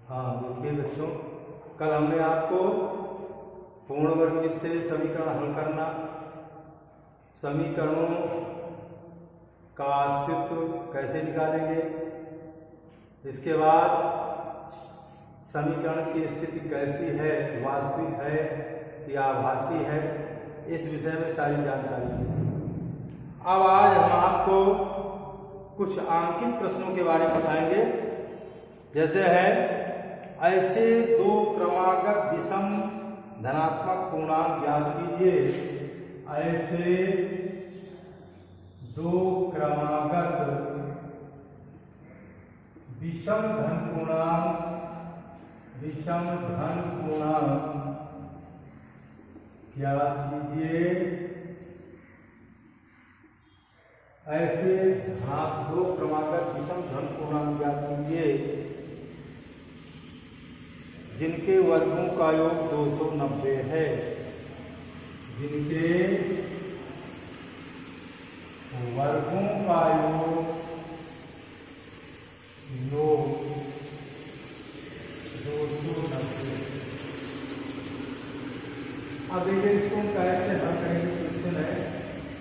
हाँ देखिए बच्चों, कल हमने आपको पूर्ण वर्ग से समीकरण हल करना, समीकरणों का अस्तित्व कैसे निकालेंगे, इसके बाद समीकरण की स्थिति कैसी है, वास्तविक है या आभासी है, इस विषय में सारी जानकारी दी। अब आज हम आपको कुछ आंकित प्रश्नों के बारे में बताएंगे। जैसे है, ऐसे दो क्रमागत विषम धनात्मक पूर्णांक ज्ञात कीजिए। ऐसे दो क्रमागत विषम धन पूर्णांक ज्ञात कीजिए। ऐसे दो क्रमागत विषम धन पूर्णांक ज्ञात कीजिए जिनके वर्गों का योग 290 है। जिनके वर्गों का योग 290। अब देखिए इसको हम कैसे हल करेंगे, क्वेश्चन है,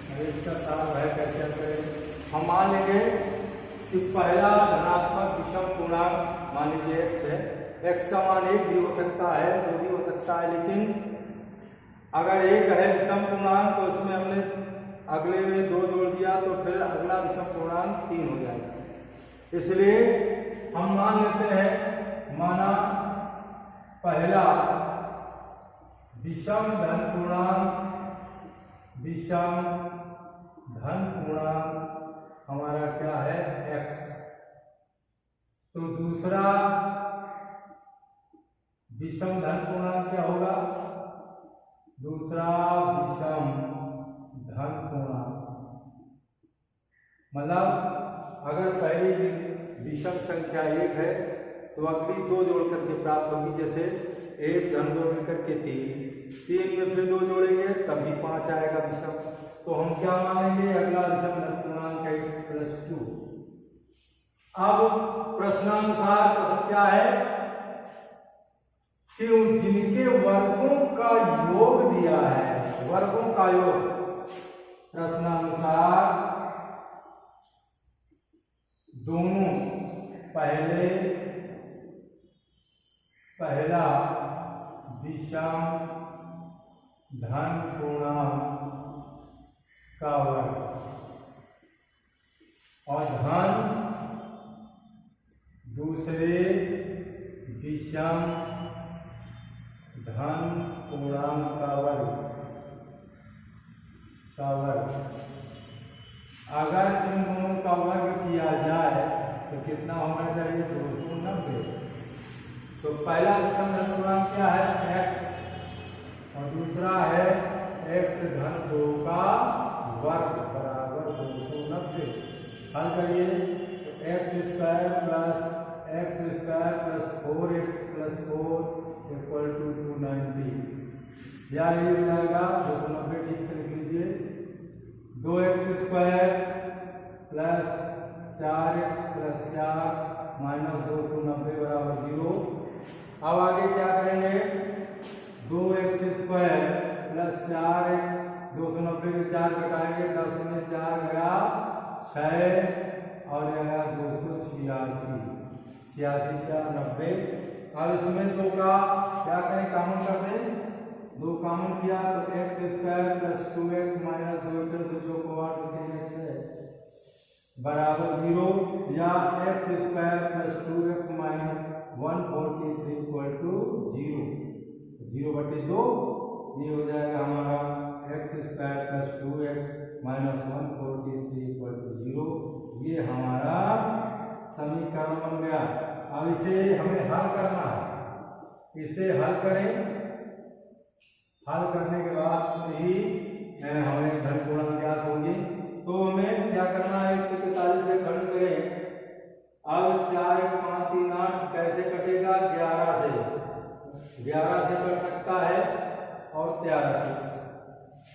अरे इसका सार है कैसे हल करेंगे। हम मान लेंगे कि पहला धनात्मक विषम पूर्णांक मान लीजिए x है। x का मान 1 भी हो सकता है, 2 भी हो सकता है, लेकिन अगर 1 है विषम पूर्णांक तो उसमें हमने अगले में 2 जोड़ दिया तो फिर अगला विषम पूर्णांक 3 हो जाएगा। इसलिए हम मान लेते हैं, माना पहला विषम धन पूर्णांक हमारा क्या है, x। तो दूसरा विषम धन पूर्णांक क्या होगा, दूसरा विषम धन पूर्णांक मतलब अगर पहली विषम संख्या 1 है तो अगली 2 जोड़ करके प्राप्त होगी। जैसे 1 धन 2 मिलकर के 3 में फिर 2 जोड़ेंगे तब भी 5 आएगा विषम। तो हम क्या मानेंगे, अगला विषम धन पूर्णांक है 1+2। अब प्रश्नानुसार प्रश्न क्या है कि जिनके वर्गों का योग दिया है, वर्गों का योग, प्रश्नानुसार दोनों पहला विषम धन पूर्णांक का वर्ग और धन दूसरे विषम धन पूर्णांक का वर्ग अगर इन दोनों का वर्ग किया जाए तो कितना होना चाहिए, 290। तो पहला विषम धन पूर्णांक क्या है, x, और दूसरा है x धन 2 का वर्ग बराबर 290। हल करिए तो x² + 4x + 4 = 290। या ये हो जाएगा 290, ठीक से लिख लीजिए। 2x² + 4x + 4 - 290 बराबर 0। अब आगे क्या करेंगे, 2x² + 4x, 290 में 4 घटाएंगे, 10 में 4 गया 6 और गया 286, 86 4 90। अब इसमें 2 का क्या करें, कॉमन कर दें। 2 कॉमन किया तो x² + 2x - 2 तो 2 को 8 है बराबर 0, या x² + 2x - 143 = 0। 0/2 ये हो जाएगा हमारा x² + 2x - 143 = 0। ये हमारा समीकरण बन गया। अब इसे हमें हल करना है। इसे हल करें, हल करने के बाद ही हमें धन पूर्णांक ज्ञात होंगे। तो हमें क्या करना है, 143 से खंड करें। अब 4 × 5 = 3 8 कैसे कटेगा, 11 से कट सकता है और 13 से।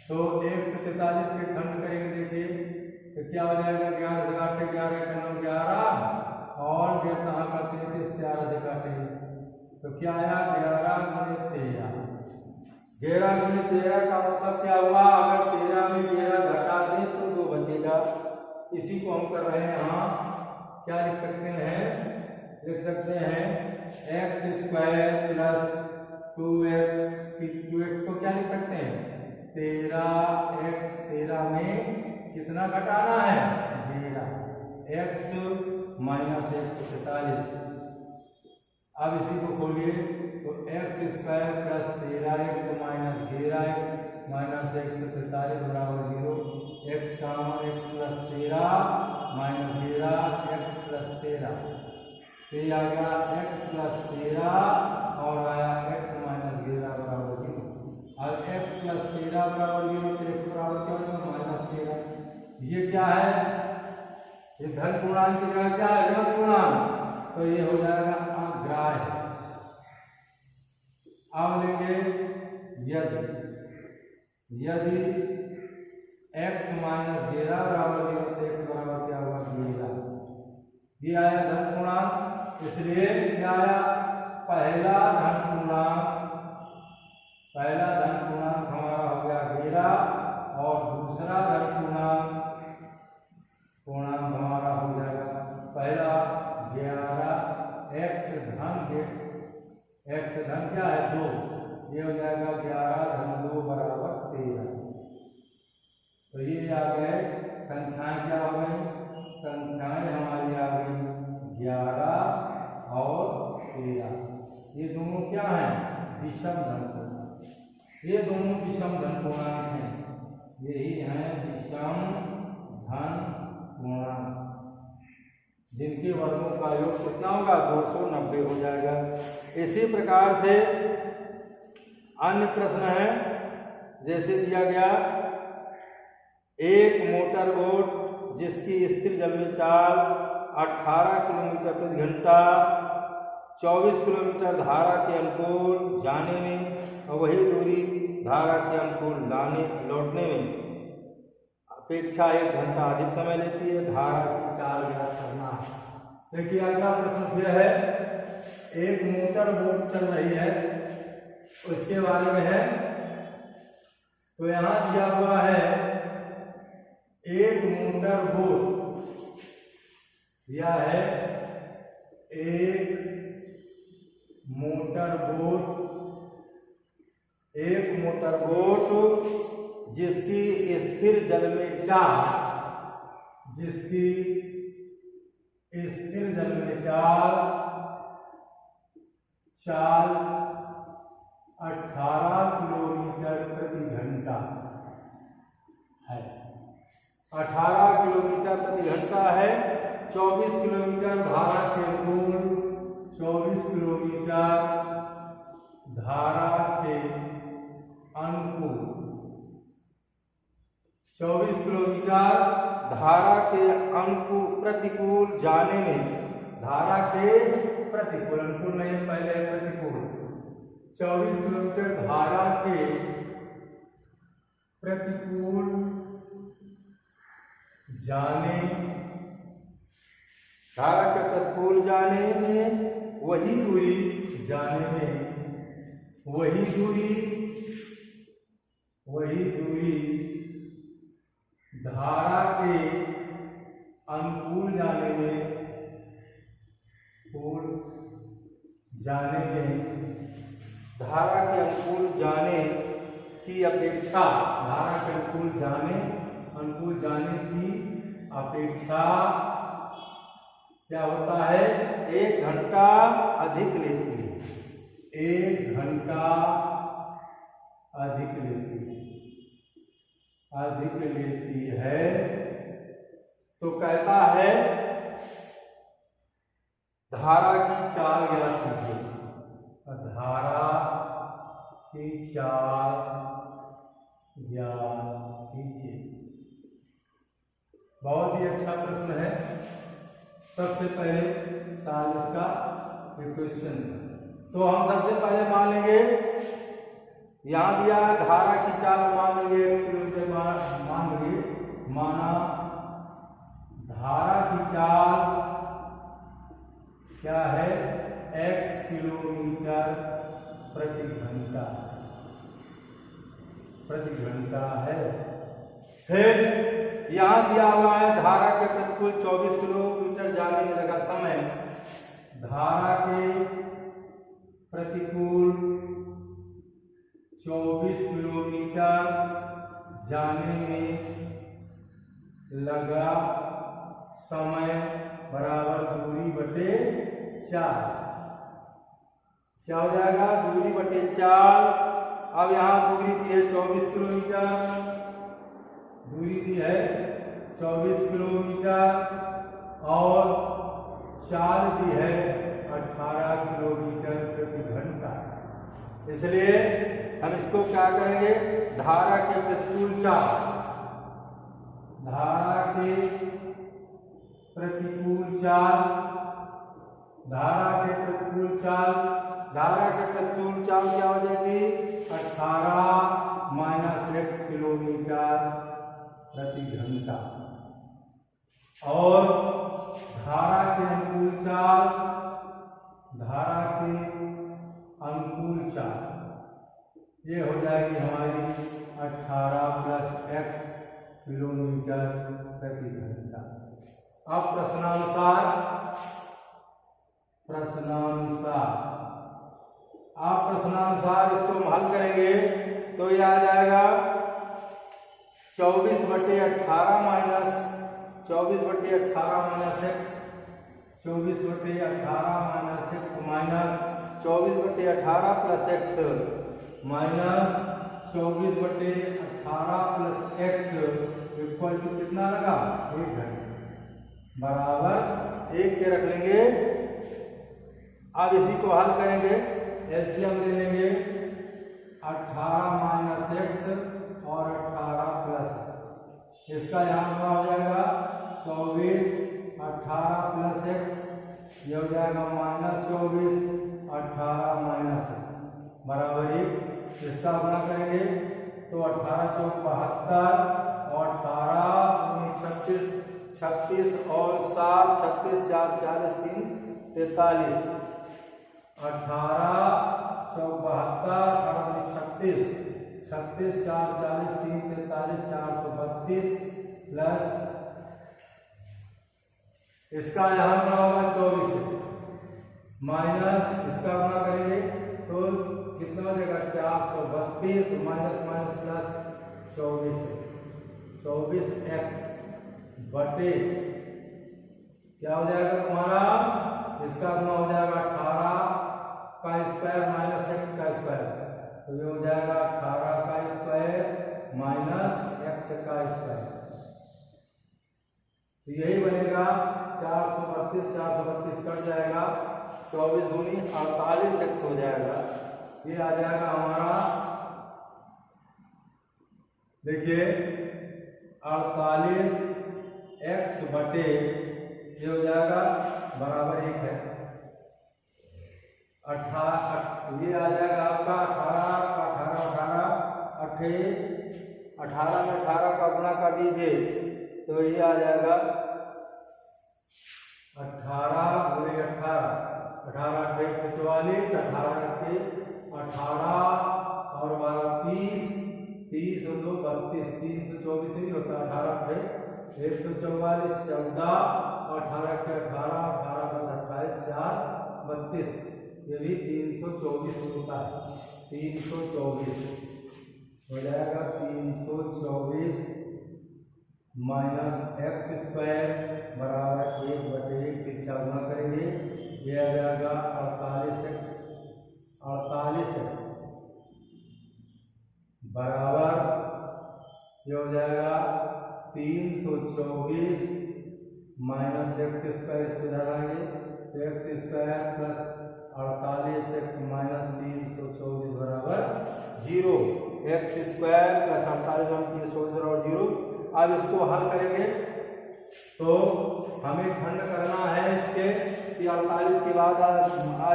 तो 143 के खंड करेंगे, देखिए तो क्या हो जाएगा, 11 से काटे 11 का नाम 11 और 11 कहाँ काटे थे, 11 से काटे तो क्या आया 11 गुणित 13। 11 गुणित 13 का मतलब क्या हुआ, अगर 13 में 11 घटा दें तो 2 बचेगा। इसी को हम कर रहे हैं यहाँ। क्या लिख सकते हैं, लिख सकते हैं x² प्लस 2x। 2x को क्या लिख सकते हैं 13x। 13 में कितना घटाना है 13, x माइनस x 43। अब इसी को खोलिए तो x² plus 13x minus 13x minus x 43 बराबर 0। x का x plus 13 minus 13 x plus 13, तो ये आ गया x प्लस 13 और आया x माइनस 13 बराबर 0। और x प्लस 13 बराबर 0 तो x बराबर क्या होगा माइनस 13। ये क्या है, ये धन पूर्णांक की जगह क्या है ऋण पूर्णांक, तो ये हो जाएगा अग्राह्य। अब लेंगे यदि x माइनस 13 बराबर 0 तो x बराबर क्या हुआ 13। ये आया धन पूर्णांक, इसलिए क्या आया पहला धन पूर्णांक हमारा हो गया 13 और दूसरा धन पूर्णांक हमारा हो जाएगा पहला 11 x धन क्या है 2, ये हो जाएगा 11 धन 2 बराबर 13। तो ये आ गए संख्याएं, क्या हो गई संख्याएं हमारी आ गई 11 और 13। ये दोनों क्या हैं विषम धन पूर्णांक, ये दोनों विषम धन पूर्णांक हैं, यही हैं विषम धन पूर्णांक, जिनके वर्गों का योग कितना होगा 290 हो जाएगा। इसी प्रकार से अन्य प्रश्न है, जैसे दिया गया एक मोटर बोट जिसकी स्थिर जल में चाल 18 किलोमीटर प्रति घंटा 24 किलोमीटर धारा के अनुकूल जाने में और वही दूरी धारा के अनुकूल लौटने में अपेक्षा 1 घंटा अधिक समय लेती है, धारा की चाल ज्ञात करना। देखिए अगला प्रश्न फिर है, एक मोटर बोट चल रही है उसके बारे में है। तो यहां दिया हुआ है एक मोटर बोट, यह है एक मोटर बोट जिसकी स्थिर जल में चाल 18 किलोमीटर प्रति घंटा है। 18 किलोमीटर प्रति घंटा है, 24 किलोमीटर धारा के अनुकूल 24 किलोमीटर धारा के अनुकूल 24 किलोमीटर धारा के प्रतिकूल जाने में, धारा के प्रतिकूल, अनुकूल नहीं पहले प्रतिकूल, 24 किलोमीटर धारा के प्रतिकूल जाने, धारा के प्रतिकूल जाने में वही दूरी जाने में वही दूरी धारा के अनुकूल धारा के अनुकूल जाने की अपेक्षा, धारा के अनुकूल जाने की अपेक्षा क्या होता है 1 घंटा अधिक लेती है, 1 घंटा अधिक लेती है। तो कहता है धारा की चाल ज्ञात कीजिए, धारा की चाल ज्ञात कीजिए। बहुत ही अच्छा प्रश्न है। सबसे पहले साल इसका क्वेश्चन, तो हम सबसे पहले मान लेंगे यहाँ दिया धारा की चाल, मान लेंगे 1 किलोमीटर मान लेंगे, माना धारा की चाल क्या है x किलोमीटर प्रति घंटा है। फिर यहाँ दिया हुआ है धारा के प्रतिकूल 24 किलोमीटर जाने में लगा समय। धारा के प्रतिकूल 24 किलोमीटर जाने में लगा समय बराबर दूरी बटे 4। क्या हो जाएगा? दूरी बटे 4। अब यहाँ दूरी दी है 24 किलोमीटर, दूरी दी है 24 किलोमीटर और चाल दी है 18 किलोमीटर प्रति घंटा। इसलिए हम इसको क्या करेंगे? धारा के प्रतिकूल चाल, धारा के प्रतिकूल चाल, धारा के प्रतिकूल चाल, धारा के प्रतिकूल चाल क्या हो जाएगी? 18 माइनस x किलोमीटर प्रति घंटा। और धारा के अनुकूल चाल, धारा के अनुकूल चाल ये हो जाएगी हमारी 18 प्लस x किलोमीटर प्रति घंटा। अब प्रश्नानुसार आप प्रश्नानुसार इसको हम हल करेंगे तो ये आ जाएगा 24 बटे 18 माइनस 24 बटे 18 माइनस x, 24 बटे 18 माइनस x माइनस 24 बटे 18 प्लस x माइनस 24 बटे 18 प्लस x इक्वल टू कितना लगा? 1 घंटा बराबर 1 के रख लेंगे। अब इसी को हल करेंगे, एलसीएम ले लेंगे 18 माइनस x और 18 प्लस x। इसका यहाँ क्या हो जाएगा? 24 18 प्लस x, ये हो जाएगा माइनस 24 18 माइनस x बराबर 1। इसका गुणा करेंगे तो 18 चौक 72 और 18 36 और 7 36 4 40 3 43, 18 चौक 72 36 36 4 40 3 43 432 प्लस इसका यहाँ क्या होगा? 24 माइनस इसका गुणा करेंगे तो कितना हो जाएगा? 432 माइनस माइनस प्लस 24x बटे क्या हो जाएगा तुम्हारा? इसका गुणा हो जाएगा 18 का स्क्वायर माइनस x का स्क्वायर, तो ये हो जाएगा 18 का स्क्वायर माइनस x का स्क्वायर। तो यही बनेगा 432 कट जाएगा, 24 दूनी 48x हो जाएगा। ये आ जाएगा हमारा, देखिए 48x बटे ये हो जाएगा बराबर 1 है 18, ये आ जाएगा आपका 18 में 18 का गुणा कर दीजिए तो ये आ जाएगा 18 गुणे 18 144 18 के 18 और 12 30 और 2 32 324 नहीं होता, 18 थे 144 14 और 18 के 18 28 4 32, ये भी 324 होता है। 324 हो जाएगा 324 माइनस x स्क्वायर बराबर 1 बटे 1 की गुणा करेंगे, ये आ जाएगा 48x बराबर ये हो जाएगा 324 माइनस x स्क्वायर, इसको डालेंगे तो x square plus 48x minus 324 बराबर 0। x स्क्वायर प्लस 48 और 324 और 0। अब इसको हल करेंगे तो हमें खंड करना है इसके कि 48 के बाद आ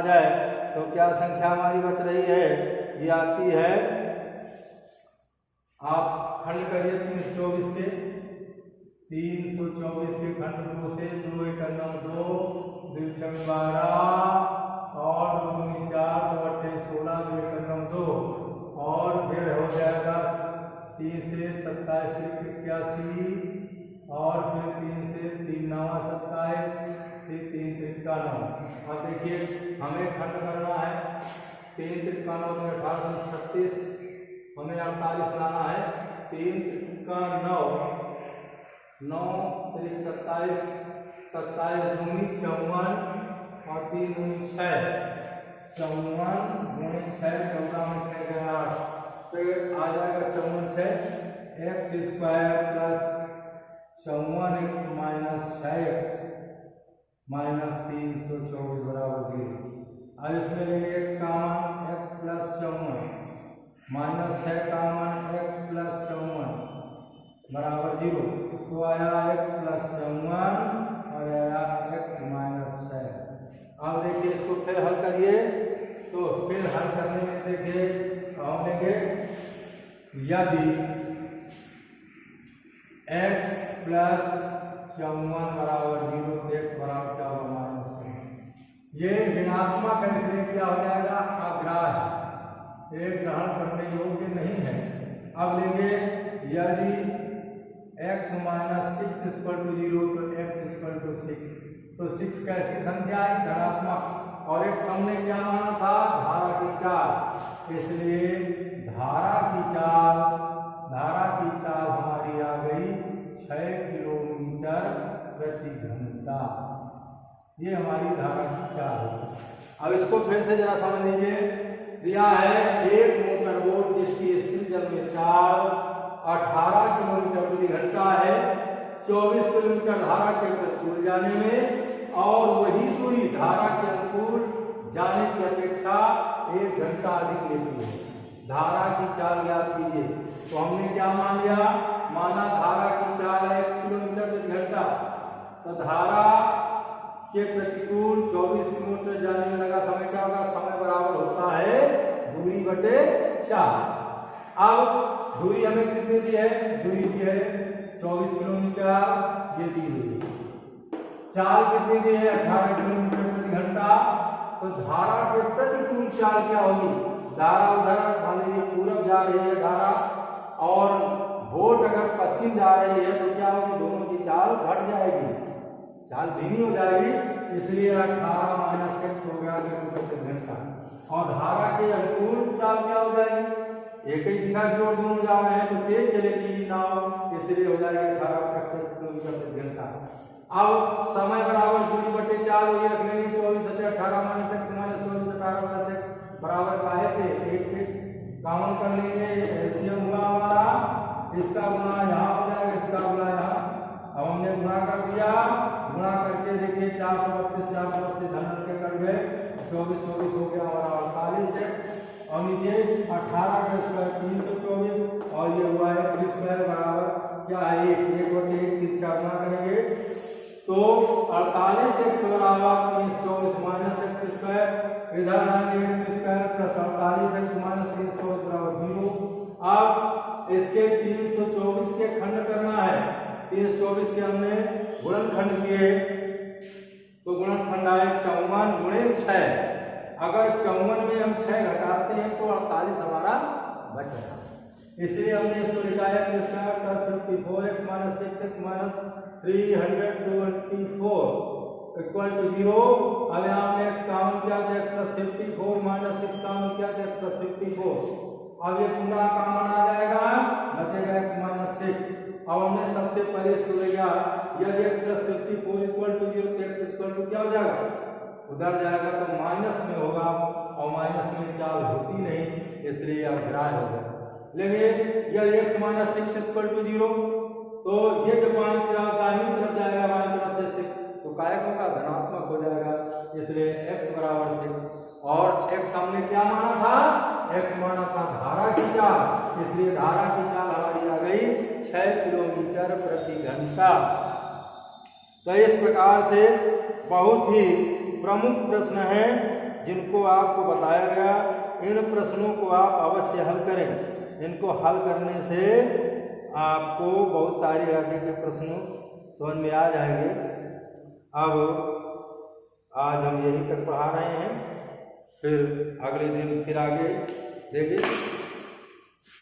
जाए तो क्या संख्या हमारी बच रही है? ये आती है, आप खंड करिए 324 के, 324 के खंड 2 से 2 1 9 2 2 12 और 9 27, फिर 3 3 का 9। अब देखिए हमें खंड करना है, 3 3 का 9 में 18 36, हमें 48 लाना है। 3 3 का 9, 9 3 27, 27 दूनी 54 और 3 दूनी 6, 54 दूनी 6, 14 में 6 गया 8, तो आ जाएगा 54 6 x square plus 54 x minus 6 x minus 324 बराबर 0। अब इसमें लेंगे एक्स का मान एक्स प्लस 54 माइनस 6 का मान एक्स प्लस 54 बराबर 0, तो आया एक्स प्लस 54 और आया एक्स माइनस 6। अब देखिए इसको फिर हल करिए, तो फिर हल करने में देखिए हम लेंगे यदि x प्लस 54 बराबर 0 x बराबर क्या होगा माइनस 1। ये ऋणात्मक है इसलिए क्या हो जाएगा अग्राह्य, ये ग्रहण करने योग्य नहीं है। अब लेंगे यदि x माइनस 6 इक्वल टू 0 तो x इक्वल टू 6, तो 6 कैसी संख्या है धनात्मक, और एक हमने क्या माना था धारा की चाल, इसलिए धारा की चाल हमारी आ गई 6 किलोमीटर प्रति घंटा। ये हमारी धारा की चाल है। अब इसको फिर से जरा समझ लीजिए, दिया है एक मोटर बोट जिसकी स्थिर जल में चाल 18 किलोमीटर प्रति घंटा है, 24 किलोमीटर धारा के प्रतिकूल जाने में, और वही दूरी धारा के अनुकूल जाने की अपेक्षा 1 घंटा अधिक लेती है। धारा की चाल ज्ञात कीजिए, तो हमने क्या मान लिया, माना धारा की चाल है x किलोमीटर प्रति घंटा, तो धारा के प्रतिकूल 24 किलोमीटर जाने में लगा समय क्या होगा, समय बराबर होता है दूरी बटे 4। अब दूरी हमें कितनी दी है, दूरी दी है 24 किलोमीटर, ये दी हुई, चाल कितनी दी है 18 किलोमीटर प्रति घंटा, तो धारा के प्रतिकूल चाल क्या होगी, धारा उधर मान लीजिए पूरब जा रही है धारा, और बोट अगर पश्चिम जा रही है तो क्या होगी, दोनों की चाल घट जाएगी, चाल धीमी हो जाएगी, इसलिए 18 माइनस 6 हो गया किलोमीटर प्रति घंटा। और धारा के अनुकूल चाल क्या हो जाएगी, एक ही दिशा की ओर दोनों जा रहे हैं तो तेज चलेगी नाव, इसलिए हो जाएगी 18 किलोमीटर प्रति घंटा। अब समय बराबर दूरी बटे 4 वही रख लेंगे, 24 18 माइनस 6 माइनस 24 18 प्लस 1 बराबर का है थे, एक कॉमन कर लेंगे, एलसीएम हुआ हमारा, इसका गुणा यहाँ हो जाएगा, इसका गुणा यहाँ। अब हमने गुणा कर दिया, गुणा करके देखिए 432 धन के कट गए, 24 24 हो गया हमारा 48 है, और नीचे 18 का स्क्वायर 324, और ये हुआ x स्क्वायर बराबर क्या है 1 बटे 1 की गुणा करेंगे तो 48x बराबर 324 माइनस x स्क्वायर, इधर आएंगे x square plus 48x minus 324 बराबर 0। अब इसके 324 के खंड करना है, 324 के हमने गुणनखंड किए, तो गुणनखंड आए 54 गुणे 6, अगर 54 में हम 6 घटाते हैं तो 48 हमारा बच रहा, इसलिए हमने इसको लिखा है x square plus 54x minus 6x minus 324 equal to 0। अब यहाँ हमने x काउंट किया था x प्लस 54 माइनस 6 काउंट किया था x प्लस 54, अब ये पूरा कॉमन आ जाएगा, बचेगा x माइनस 6। अब हमने सबसे पहले इसको लिया, यदि x प्लस 54 इक्वल टू 0 तो x इक्वल टू क्या हो जाएगा, उधर जाएगा तो माइनस में होगा, और माइनस में चाल होती नहीं, इसलिए अग्राह्य हो जाएगा। लेकिन यदि x माइनस 6 इक्वल टू 0, तो ये जो पानी दाहिनी तरफ जाएगा, बाईं तरफ से 6, तो कायक होगा धनात्मक हो जाएगा, इसलिए x बराबर 6। और x हमने क्या माना था, x माना था धारा की चाल, इसलिए धारा की चाल हमारी आ गई 6 किलोमीटर प्रति घंटा। तो इस प्रकार से बहुत ही प्रमुख प्रश्न हैं जिनको आपको बताया गया, इन प्रश्नों को आप अवश्य हल करें, इनको हल करने से आपको बहुत सारे आगे के प्रश्न समझ में आ जाएंगे। अब आज हम यहीं तक पढ़ा रहे हैं, फिर अगले दिन फिर आगे देंगे।